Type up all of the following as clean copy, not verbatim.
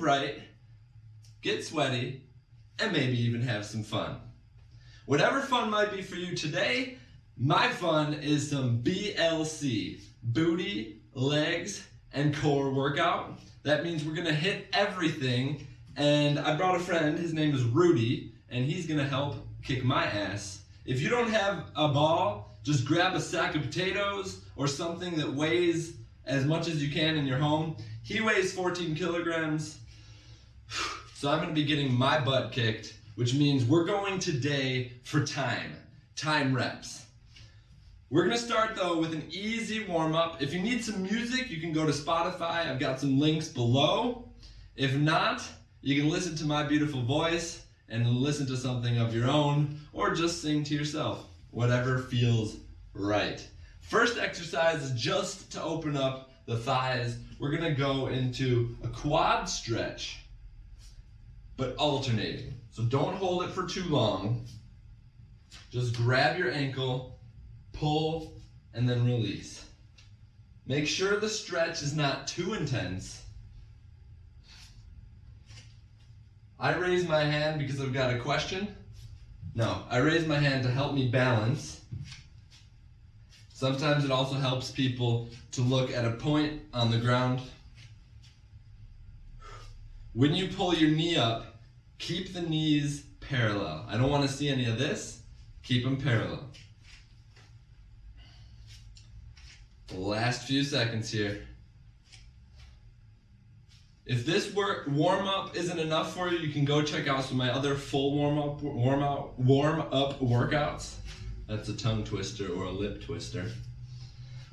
right, get sweaty, and maybe even have some fun. Whatever fun might be for you today, my fun is some BLC, booty, legs, and core workout. That means we're gonna hit everything, and I brought a friend, his name is Rudy, and he's gonna help kick my ass. If you don't have a ball, just grab a sack of potatoes or something that weighs as much as you can in your home. He weighs 14 kilograms, so I'm gonna be getting my butt kicked, which means we're going today for time reps. We're gonna start though with an easy warm-up. If you need some music, you can go to Spotify. I've got some links below. If not, you can listen to my beautiful voice and listen to something of your own, or just sing to yourself, whatever feels right. First exercise is just to open up the thighs. We're gonna go into a quad stretch, but alternating. So don't hold it for too long. Just grab your ankle, pull, and then release. Make sure the stretch is not too intense. I raise my hand because I've got a question. No, I raise my hand to help me balance. Sometimes it also helps people to look at a point on the ground. When you pull your knee up, keep the knees parallel. I don't want to see any of this. Keep them parallel. The last few seconds here. If this warm-up isn't enough for you, you can go check out some of my other full warm-up workouts. That's a tongue twister or a lip twister.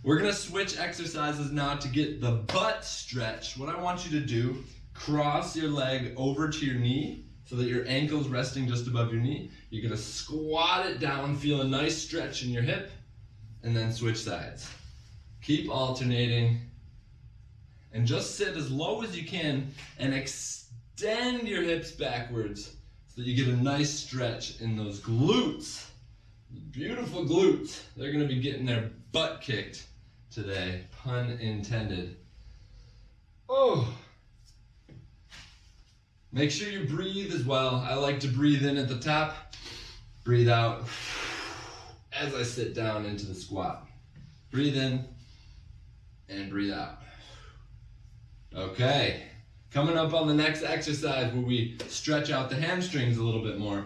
We're gonna switch exercises now to get the butt stretch. What I want you to do, cross your leg over to your knee so that your ankle's resting just above your knee. You're gonna squat it down, feel a nice stretch in your hip, and then switch sides. Keep alternating. And just sit as low as you can and extend your hips backwards so that you get a nice stretch in those glutes. Beautiful glutes. They're gonna be getting their butt kicked today, pun intended. Oh. Make sure you breathe as well. I like to breathe in at the top, breathe out as I sit down into the squat. Breathe in and breathe out. Okay, coming up on the next exercise where we stretch out the hamstrings a little bit more.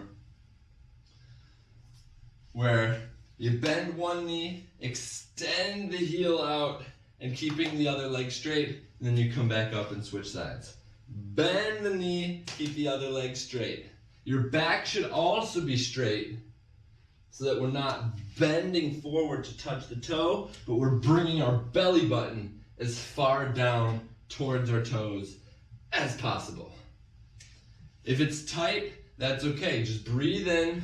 Where you bend one knee, extend the heel out, and keeping the other leg straight, and then you come back up and switch sides. Bend the knee, keep the other leg straight. Your back should also be straight so that we're not bending forward to touch the toe, but we're bringing our belly button as far down towards our toes as possible. If it's tight, that's okay. Just breathe in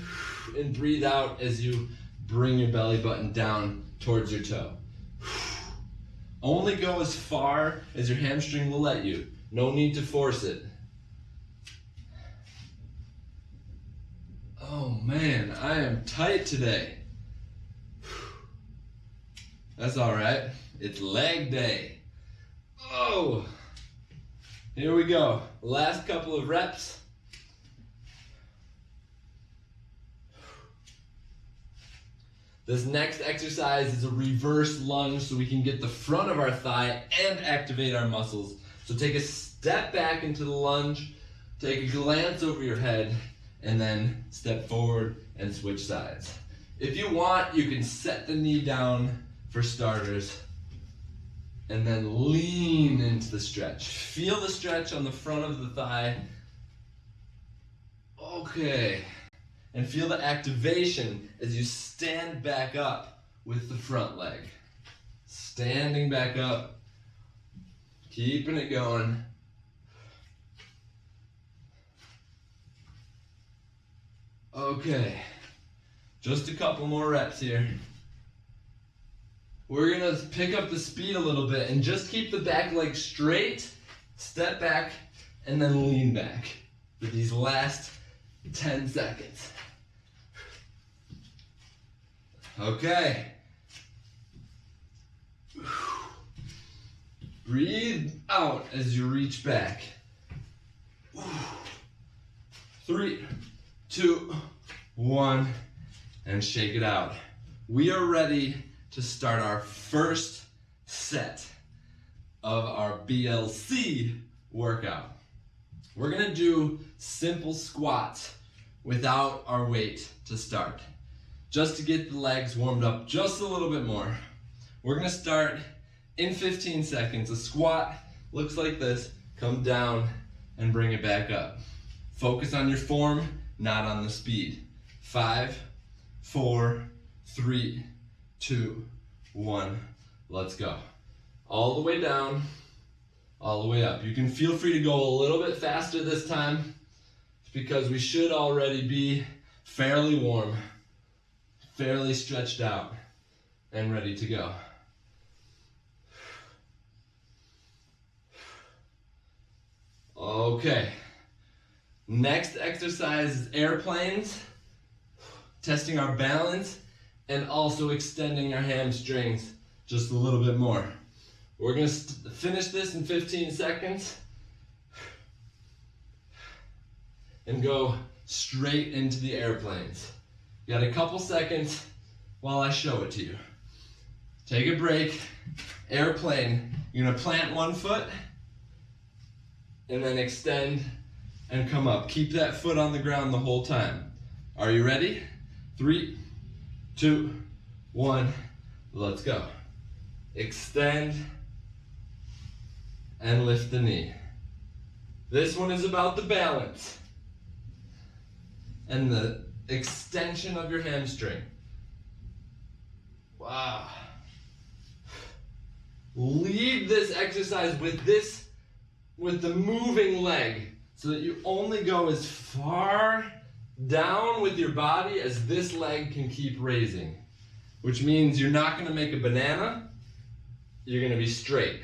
and breathe out as you bring your belly button down towards your toe. Only go as far as your hamstring will let you. No need to force it. Oh man, I am tight today. That's all right. It's leg day. Oh, here we go. Last couple of reps. This next exercise is a reverse lunge so we can get the front of our thigh and activate our muscles. So take a step back into the lunge, take a glance over your head, and then step forward and switch sides. If you want, you can set the knee down for starters and then lean into the stretch. Feel the stretch on the front of the thigh. Okay. And feel the activation as you stand back up with the front leg. Standing back up, keeping it going. Okay, just a couple more reps here. We're gonna pick up the speed a little bit and just keep the back leg straight, step back, and then lean back for these last 10 seconds. Okay. Breathe out as you reach back. 3, 2, 1, and shake it out. We are ready to start our first set of our BLC workout. We're gonna do simple squats without our weight to start, just to get the legs warmed up just a little bit more. We're gonna start in 15 seconds. A squat looks like this. Come down and bring it back up. Focus on your form, not on the speed. 5, 4, 3, 2, 1, let's go. All the way down, all the way up. You can feel free to go a little bit faster this time because we should already be fairly warm, fairly stretched out, and ready to go. Okay, next exercise is airplanes, testing our balance and also extending our hamstrings just a little bit more. We're going to finish this in 15 seconds and go straight into the airplanes. You got a couple seconds while I show it to you. Take a break, airplane. You're going to plant one foot and then extend and come up. Keep that foot on the ground the whole time. Are you ready? 3, 2, 1, let's go. Extend and lift the knee. This one is about the balance and the extension of your hamstring. Wow. Lead this exercise with the moving leg so that you only go as far down with your body as this leg can keep raising, which means you're not going to make a banana, you're going to be straight.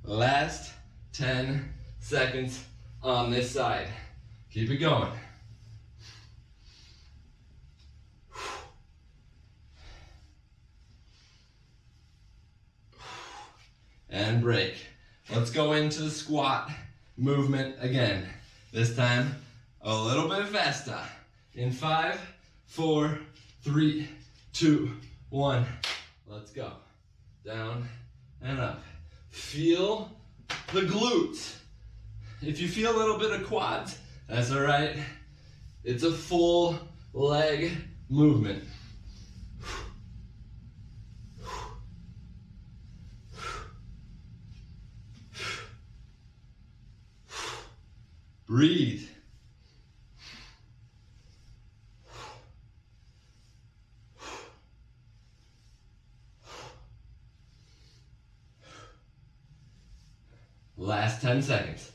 Last 10 seconds on this side. Keep it going. And break. Let's go into the squat movement again. This time, a little bit faster. In 5, 4, 3, 2, 1. Let's go. Down and up. Feel the glutes. If you feel a little bit of quads, that's all right. It's a full leg movement. Breathe. Last 10 seconds.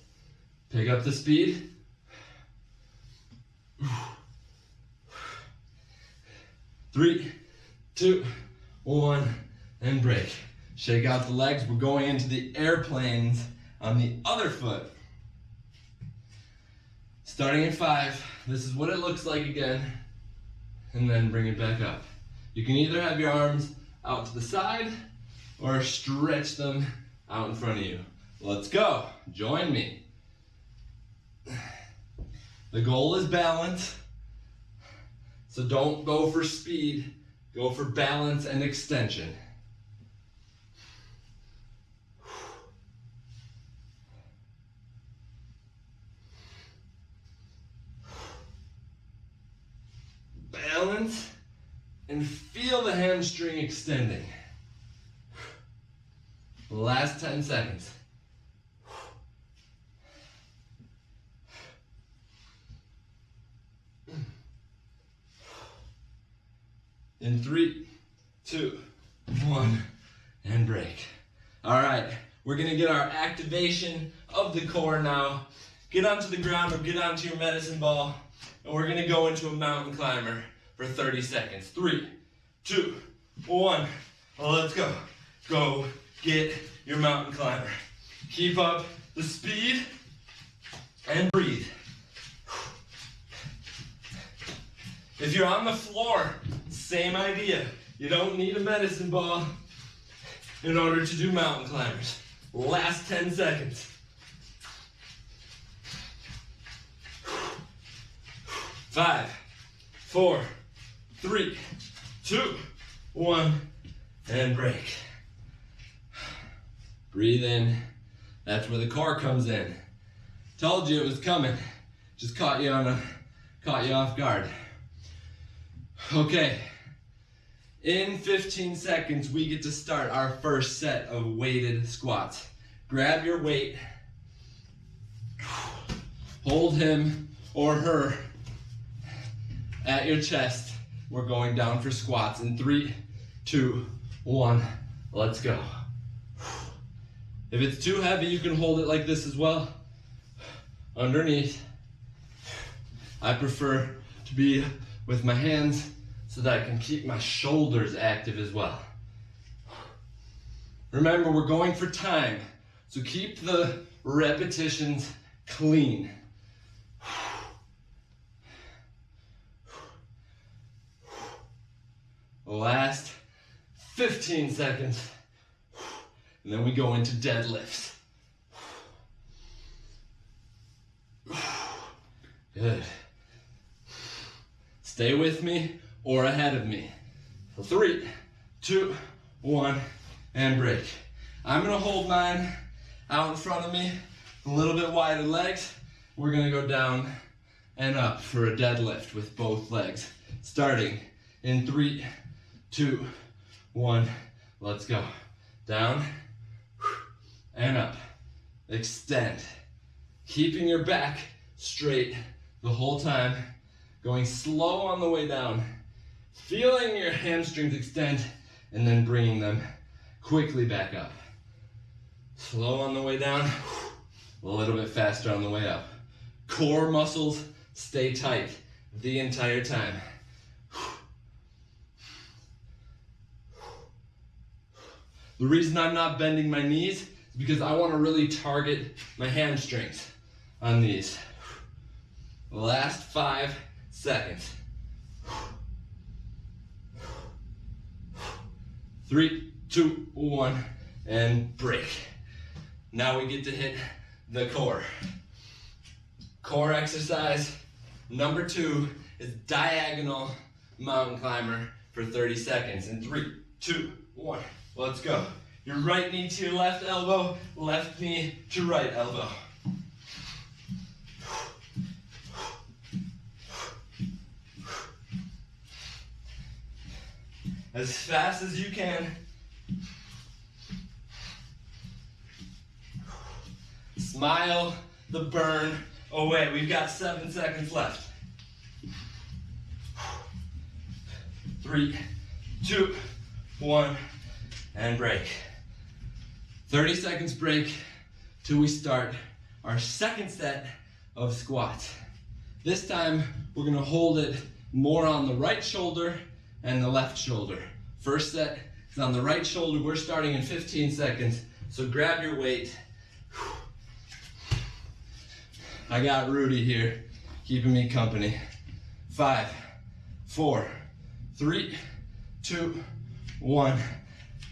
Pick up the speed. 3, 2, 1, and break. Shake out the legs. We're going into the airplanes on the other foot. Starting in 5, this is what it looks like again, and then bring it back up. You can either have your arms out to the side or stretch them out in front of you. Let's go. Join me. The goal is balance, so don't go for speed. Go for balance and extension. Balance and feel the hamstring extending. Last 10 seconds. In 3, 2, 1, and break. All right, we're gonna get our activation of the core now. Get onto the ground or get onto your medicine ball, and we're gonna go into a mountain climber for 30 seconds. 3, 2, 1, let's go. Go get your mountain climber. Keep up the speed and breathe. If you're on the floor, same idea. You don't need a medicine ball in order to do mountain climbers. Last 10 seconds. 5, 4, 3, 2, 1, and break. Breathe in. That's where the core comes in. Told you it was coming. Just caught you off guard. Okay. In 15 seconds, we get to start our first set of weighted squats. Grab your weight. Hold him or her at your chest. We're going down for squats in 3, 2, 1. Let's go. If it's too heavy, you can hold it like this as well. Underneath. I prefer to be with my hands so that I can keep my shoulders active as well. Remember, we're going for time, so keep the repetitions clean. Last 15 seconds, and then we go into deadlifts. Good. Stay with me or ahead of me. So 3, 2, 1, and break. I'm gonna hold mine out in front of me, a little bit wider legs. We're gonna go down and up for a deadlift with both legs. Starting in 3, 2, 1, let's go. Down and up. Extend. Keeping your back straight the whole time. Going slow on the way down. Feeling your hamstrings extend and then bringing them quickly back up. Slow on the way down, a little bit faster on the way up. Core muscles stay tight the entire time. The reason I'm not bending my knees is because I want to really target my hamstrings on these. The last 5 seconds. 3, 2, 1, and break. Now we get to hit the core. Core exercise number 2 is diagonal mountain climber for 30 seconds. In 3, 2, 1, let's go. Your right knee to your left elbow, left knee to right elbow. As fast as you can. Smile the burn away. We've got 7 seconds left. 3, 2, 1, and break. 30 seconds break till we start our second set of squats. This time, we're gonna hold it more on the right shoulder and the left shoulder. First set is on the right shoulder. We're starting in 15 seconds, so grab your weight. I got Rudy here, keeping me company. 5, 4, 3, 2, 1,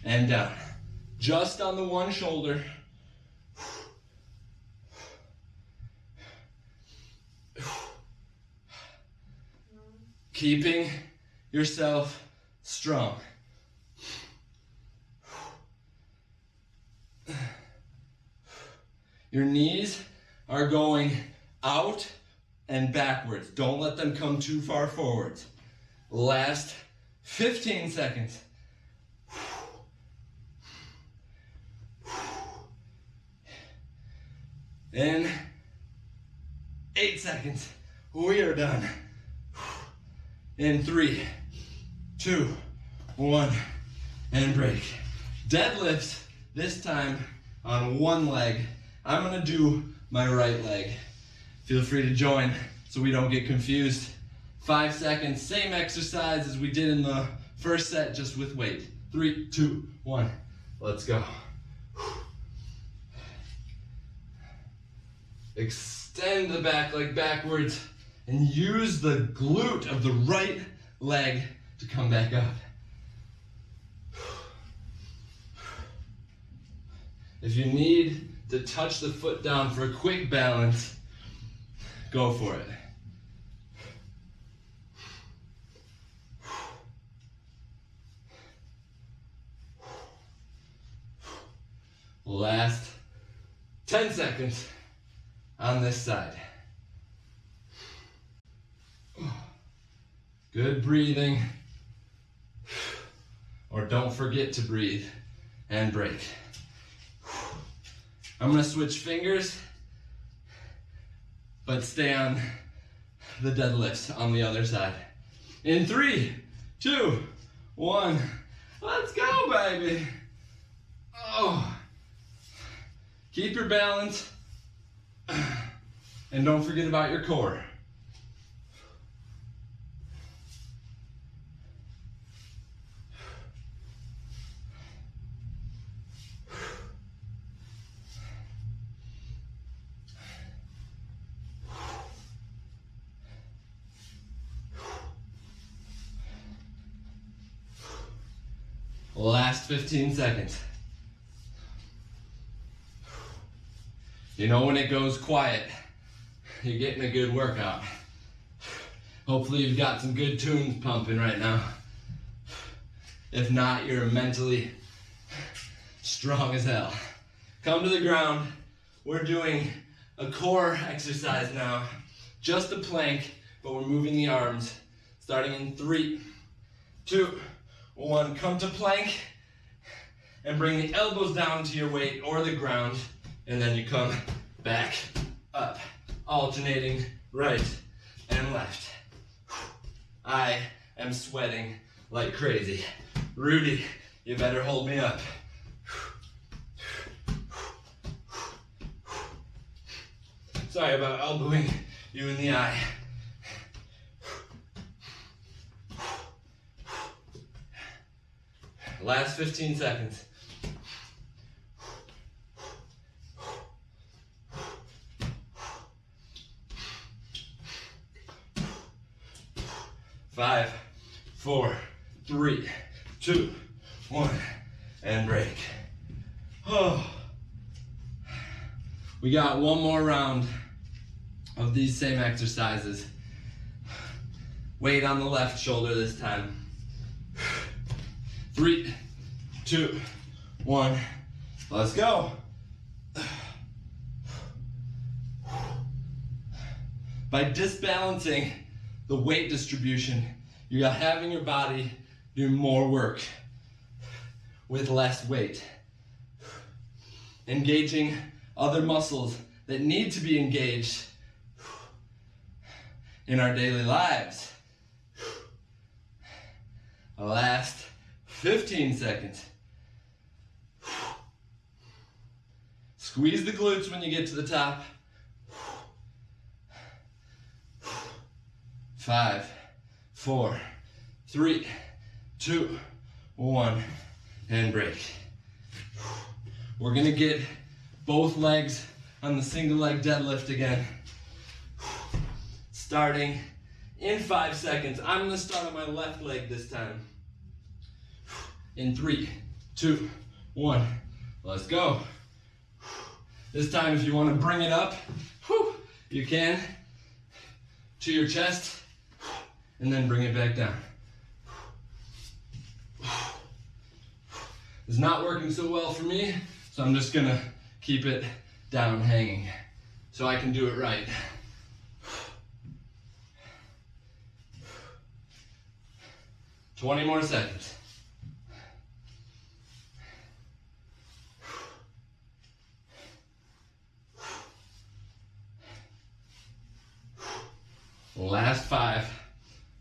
and down. Just on the one shoulder. Keeping yourself strong. Your knees are going out and backwards. Don't let them come too far forwards. Last 15 seconds. In 8 seconds, we are done. In 3, 2, 1, and break. Deadlifts, this time on one leg. I'm gonna do my right leg. Feel free to join so we don't get confused. 5 seconds, same exercise as we did in the first set, just with weight. 3, 2, 1, let's go. Extend the back leg backwards and use the glute of the right leg to come back up. If you need to touch the foot down for a quick balance, go for it. 10 seconds on this side. Good breathing. Or don't forget to breathe and break. I'm gonna switch fingers, but stay on the deadlifts on the other side. In 3, 2, 1, let's go, baby. Oh, keep your balance, and don't forget about your core. Last 15 seconds. You know when it goes quiet, you're getting a good workout. Hopefully you've got some good tunes pumping right now. If not, you're mentally strong as hell. Come to the ground. We're doing a core exercise now. Just a plank, but we're moving the arms. Starting in 3, 2, 1, come to plank and bring the elbows down to your weight or the ground, and then you come back up, alternating right and left. I am sweating like crazy. Rudy, you better hold me up. Sorry about elbowing you in the eye. Last 15 seconds. Five, 4, 3, 2, 1, and break. Oh. We got one more round of these same exercises. Weight on the left shoulder this time. 3, 2, 1, let's go. By disbalancing the weight distribution, you're having your body do more work with less weight. Engaging other muscles that need to be engaged in our daily lives. Last 15 seconds. Squeeze the glutes when you get to the top. 5, 4, 3, 2, 1, and break. We're gonna get both legs on the single leg deadlift again. Starting in 5 seconds. I'm gonna start on my left leg this time. In 3, 2, 1, let's go. This time, if you want to bring it up, you can, to your chest, and then bring it back down. It's not working so well for me, so I'm just gonna keep it down hanging so I can do it right. $20 more seconds. Last 5.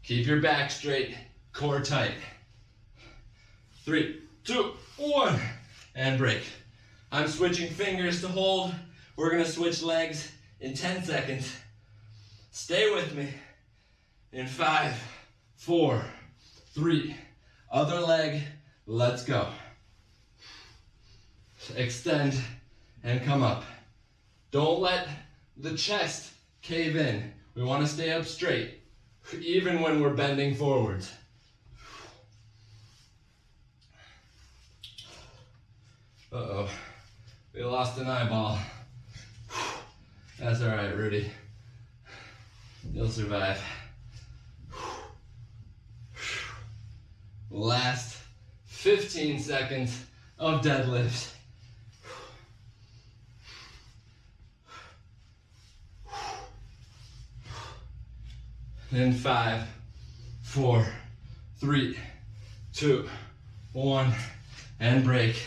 Keep your back straight, core tight. 3, 2, 1, and break. I'm switching fingers to hold. We're gonna switch legs in 10 seconds. Stay with me. In 5, 4, 3, other leg, let's go. Extend and come up. Don't let the chest cave in. We want to stay up straight, even when we're bending forwards. Uh-oh, we lost an eyeball. That's all right, Rudy. You'll survive. Last 15 seconds of deadlifts. In 5, 4, 3, 2, 1, and break.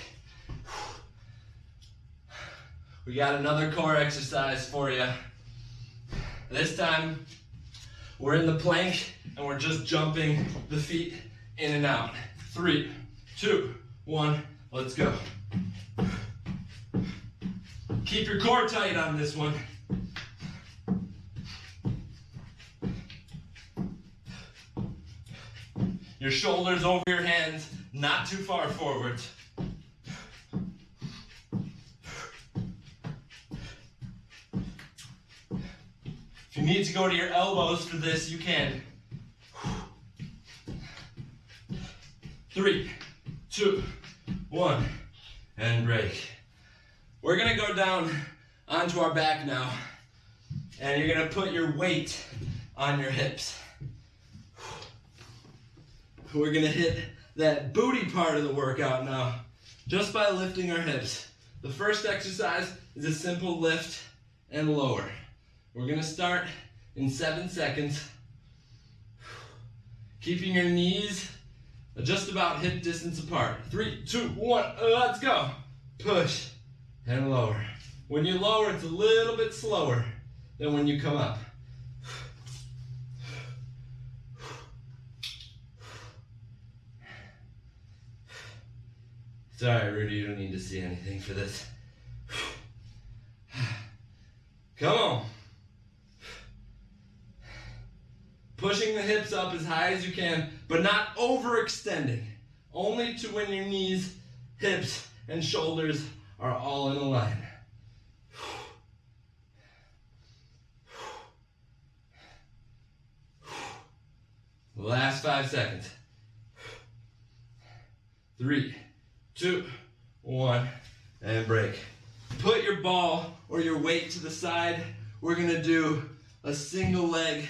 We got another core exercise for you. This time, we're in the plank and we're just jumping the feet in and out. 3, 2, 1, let's go. Keep your core tight on this one. Your shoulders over your hands, not too far forwards. If you need to go to your elbows for this, you can. 3, 2, 1, and break. We're gonna go down onto our back now, and you're gonna put your weight on your hips. We're gonna hit that booty part of the workout now, just by lifting our hips. The first exercise is a simple lift and lower. We're gonna start in 7 seconds, keeping your knees just about hip distance apart. 3, 2, 1, let's go. Push and lower. When you lower, it's a little bit slower than when you come up. Sorry, Rudy, you don't need to see anything for this. Come on. Pushing the hips up as high as you can, but not overextending. Only to when your knees, hips, and shoulders are all in a line. Last 5 seconds. 3, 2, 1, and break. Put your ball or your weight to the side. We're gonna do a single leg,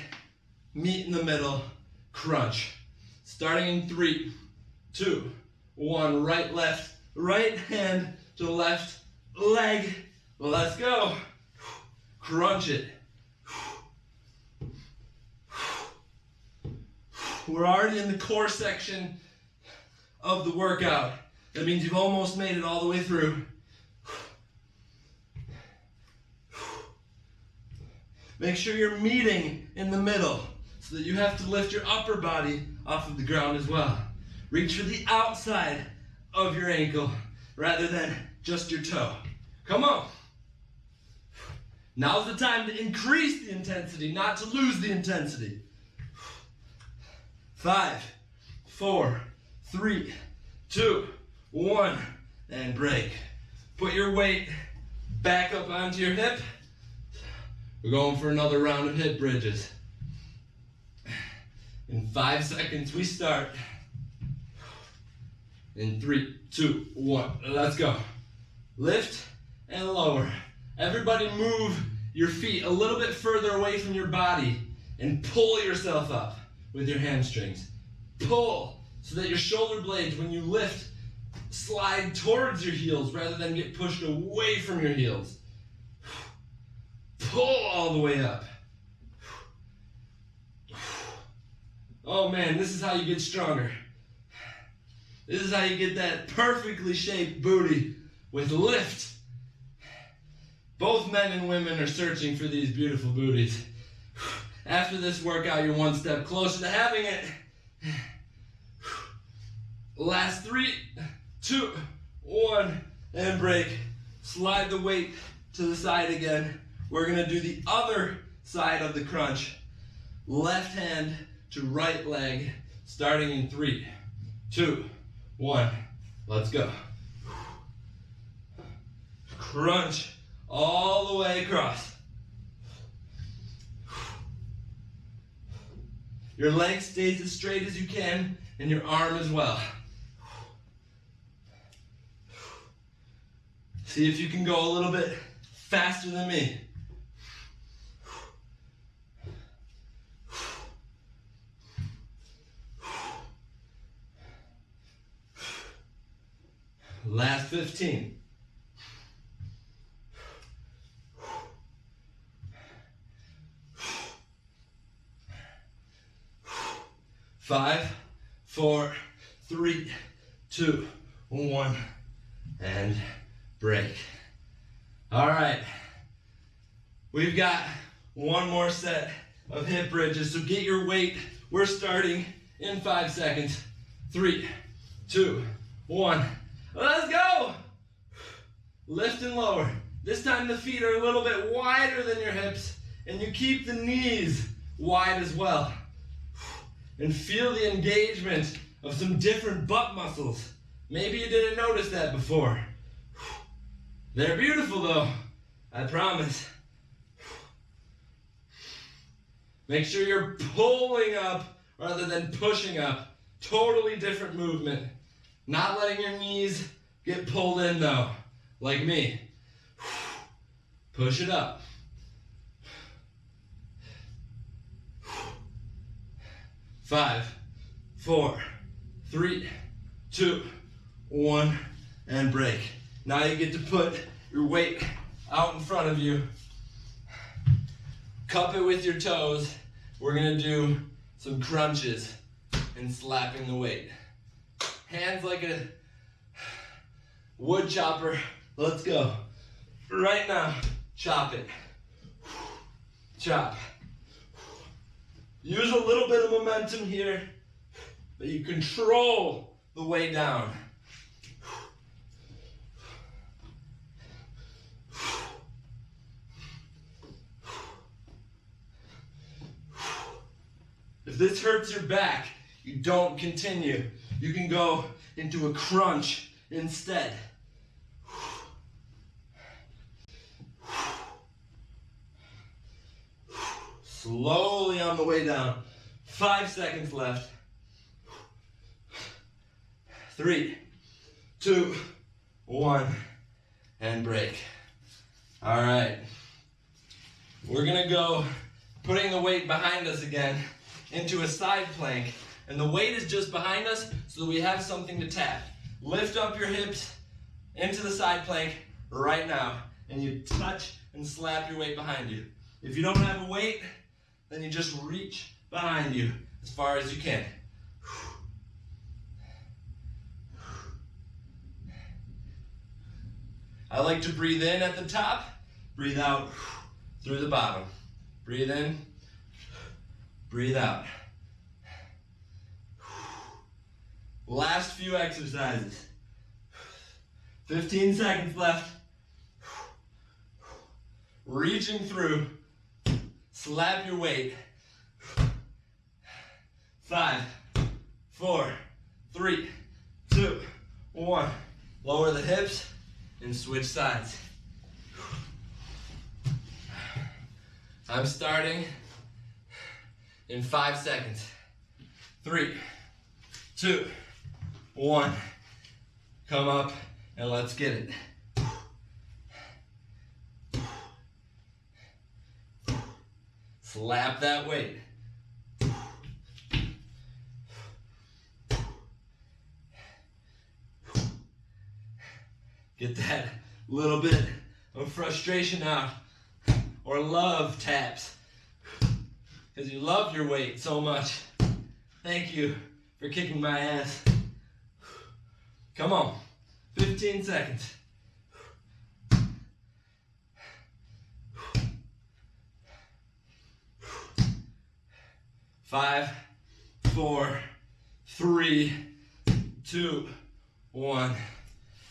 meet in the middle, crunch. Starting in 3, 2, 1, right, left, right hand to left leg. Let's go. Crunch it. We're already in the core section of the workout. That means you've almost made it all the way through. Make sure you're meeting in the middle so that you have to lift your upper body off of the ground as well. Reach for the outside of your ankle rather than just your toe. Come on. Now's the time to increase the intensity, not to lose the intensity. 5, 4, 3, 2, 1, and break. Put your weight back up onto your hip. We're going for another round of hip bridges. In 5 seconds, we start. In 3, 2, 1, let's go. Lift and lower. Everybody move your feet a little bit further away from your body and pull yourself up with your hamstrings. Pull so that your shoulder blades, when you lift, slide towards your heels rather than get pushed away from your heels. Pull all the way up. Oh man, this is how you get stronger. This is how you get that perfectly shaped booty with lift. Both men and women are searching for these beautiful booties. After this workout, you're one step closer to having it. Last 3, 2, 1, and break. Slide the weight to the side again. We're gonna do the other side of the crunch. Left hand to right leg, starting in 3, 2, 1. Let's go. Crunch all the way across. Your leg stays as straight as you can, and your arm as well. See if you can go a little bit faster than me. Last 15. 5, 4, 3, 2, 1, and break. All right, we've got one more set of hip bridges, so get your weight. We're starting in 5 seconds. 3, 2, 1, let's go! Lift and lower. This time the feet are a little bit wider than your hips, and you keep the knees wide as well. And feel the engagement of some different butt muscles. Maybe you didn't notice that before. They're beautiful though, I promise. Make sure you're pulling up rather than pushing up. Totally different movement. Not letting your knees get pulled in though, like me. Push it up. 5, 4, 3, 2, 1, and break. Now you get to put your weight out in front of you. Cup it with your toes. We're gonna do some crunches and slapping the weight. Hands like a wood chopper. Let's go. Right now, chop it. Chop. Use a little bit of momentum here, but you control the way down. If this hurts your back, you don't continue. You can go into a crunch instead. Slowly on the way down. 5 seconds left. 3, 2, 1, and break. All right. We're gonna go putting the weight behind us again into a side plank. And the weight is just behind us so that we have something to tap. Lift up your hips into the side plank right now. And you touch and slap your weight behind you. If you don't have a weight, then you just reach behind you as far as you can. I like to breathe in at the top, breathe out through the bottom. Breathe in, breathe out. Last few exercises. 15 seconds left. Reaching through. Slap your weight. 5, 4, 3, 2, 1. Lower the hips and switch sides. I'm starting in 5 seconds. 3, 2, 1. Come up and let's get it. Slap that weight. Get that little bit of frustration out, or love taps, because you love your weight so much. Thank you for kicking my ass. Come on, 15 seconds. 5, 4, 3, 2, 1,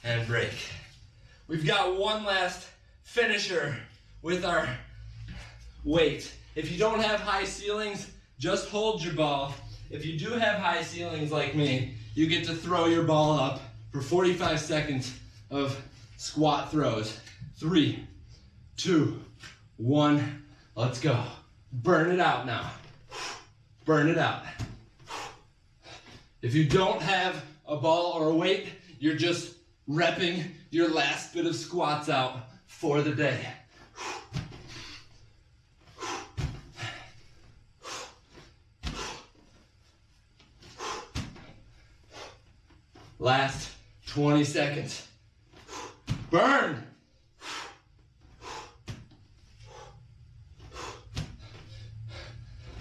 and break. We've got one last finisher with our weight. If you don't have high ceilings, just hold your ball. If you do have high ceilings like me, you get to throw your ball up for 45 seconds of squat throws. 3, 2, 1, let's go. Burn it out now. Burn it out. If you don't have a ball or a weight, you're just repping your last bit of squats out for the day. Last 20 seconds. Burn!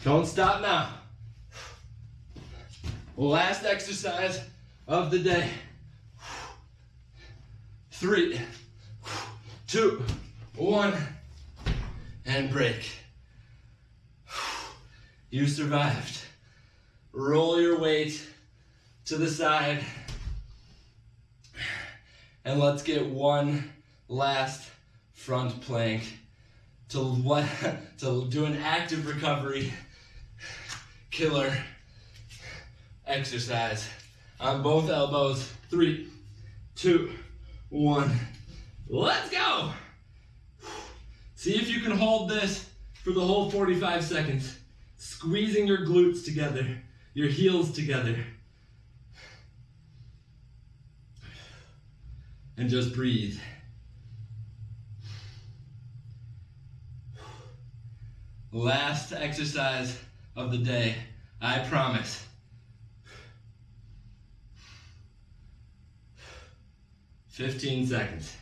Don't stop now. Last exercise of the day. 3, 2, 1, and break. You survived. Roll your weight to the side. And let's get one last front plank to do an active recovery killer exercise on both elbows. 3, 2, 1. Let's go. See if you can hold this for the whole 45 seconds. Squeezing your glutes together, your heels together. And just breathe. Last exercise of the day, I promise. 15 seconds.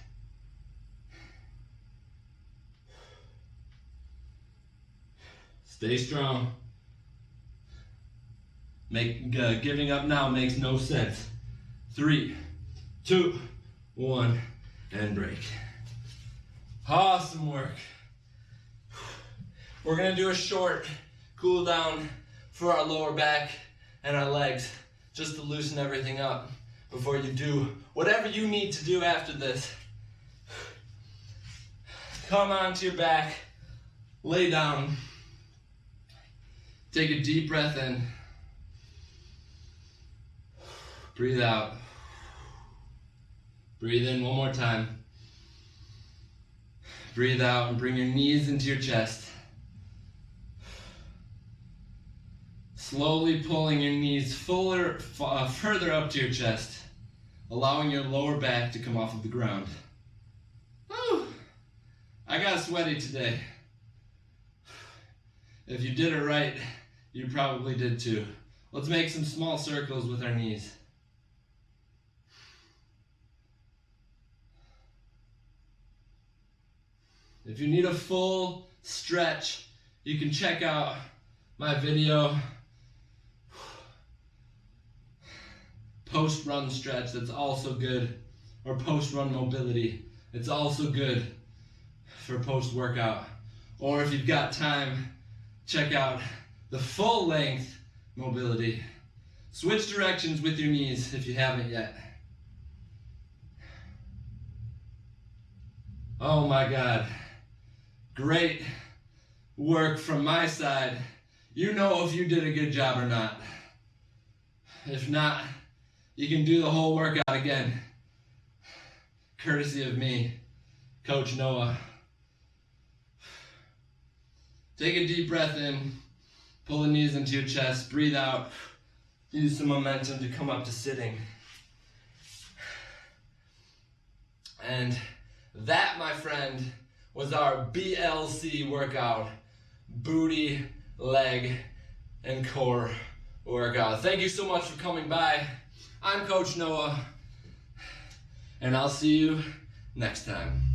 Stay strong. Giving up now makes no sense. 3, 2, 1, and break. Awesome work. We're gonna do a short cool down for our lower back and our legs, just to loosen everything up before you do whatever you need to do after this. Come onto your back, lay down, take a deep breath in, breathe out, breathe in one more time, breathe out and bring your knees into your chest. Slowly pulling your knees further up to your chest, allowing your lower back to come off of the ground. Whew. I got sweaty today. If you did it right, you probably did too. Let's make some small circles with our knees. If you need a full stretch, you can check out my video, post-run stretch, that's also good, or post-run mobility, it's also good for post-workout. Or if you've got time, check out the full-length mobility. Switch directions with your knees if you haven't yet. Oh my God, great work from my side. You know if you did a good job or not. If not, you can do the whole workout again, courtesy of me, Coach Noah. Take a deep breath in, pull the knees into your chest, breathe out, use some momentum to come up to sitting. And that, my friend, was our BLC workout, booty, leg, and core workout. Thank you so much for coming by. I'm Coach Noah, and I'll see you next time.